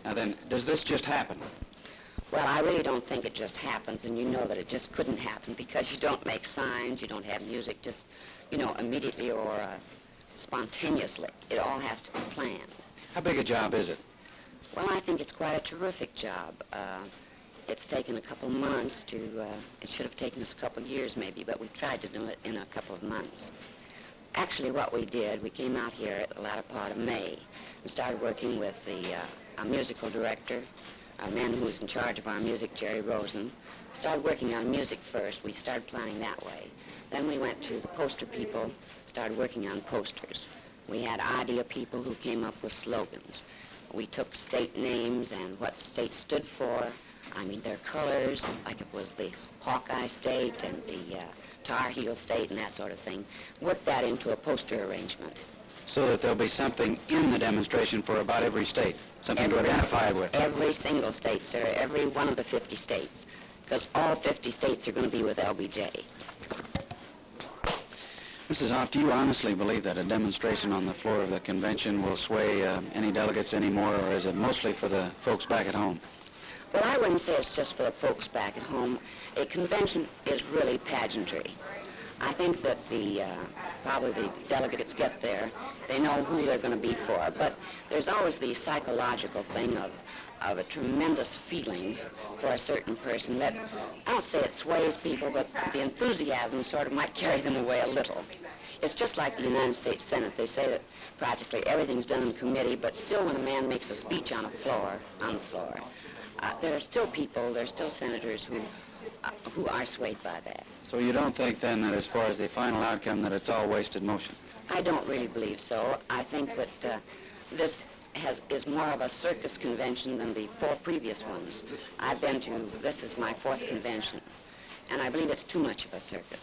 Now then, does this just happen? Well, I really don't think it just happens, and you know that it just couldn't happen because you don't make signs, you don't have music just, immediately or spontaneously. It all has to be planned. How big a job is it? Well, I think it's quite a terrific job. It's taken a couple months it should have taken us a couple years maybe, but we tried to do it in a couple of months. Actually, what we did, we came out here at the latter part of May and started working with our musical director, a man who was in charge of our music, Jerry Rosen. Started working on music first. We started planning that way. Then we went to the poster people, started working on posters. We had idea people who came up with slogans. We took state names and what state stood for. I mean, their colors, like it was the Hawkeye State and the Tar Heel State and that sort of thing. Worked that into a poster arrangement. So that there'll be something in the demonstration for about every state, something to identify with. Every single state, sir, every one of the 50 states, because all 50 states are going to be with LBJ. Mrs. Hoff, do you honestly believe that a demonstration on the floor of the convention will sway any delegates anymore, or is it mostly for the folks back at home? Well, I wouldn't say it's just for the folks back at home. A convention is really pageantry. I think that probably the delegates get there, they know who they're going to be for, but there's always the psychological thing of a tremendous feeling for a certain person that, I don't say it sways people, but the enthusiasm sort of might carry them away a little. It's just like the United States Senate. They say that practically everything's done in committee, but still when a man makes a speech on the floor, there are still people, there are still senators who are swayed by that. So you don't think then that as far as the final outcome that it's all wasted motion? I don't really believe so. I think that this is more of a circus convention than the 4 previous ones. This is my 4th convention, and I believe it's too much of a circus.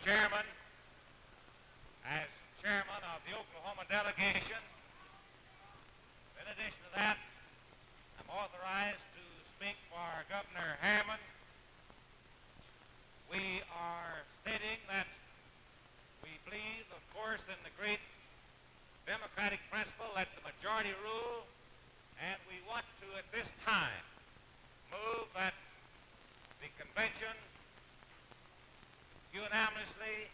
chairman, as chairman of the Oklahoma delegation. In addition to that, I'm authorized to speak for Governor Harrimon. We are stating that we believe, of course, in the great democratic principle, let the majority rule, and we want to, at this time, move that the convention unanimously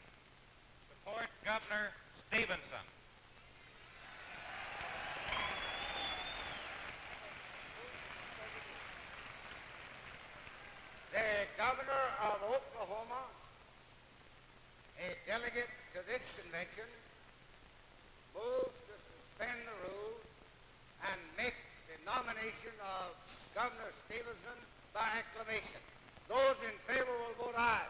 support Governor Stevenson. The governor of Oklahoma, a delegate to this convention, moves to suspend the rules and make the nomination of Governor Stevenson by acclamation. Those in favor will vote aye.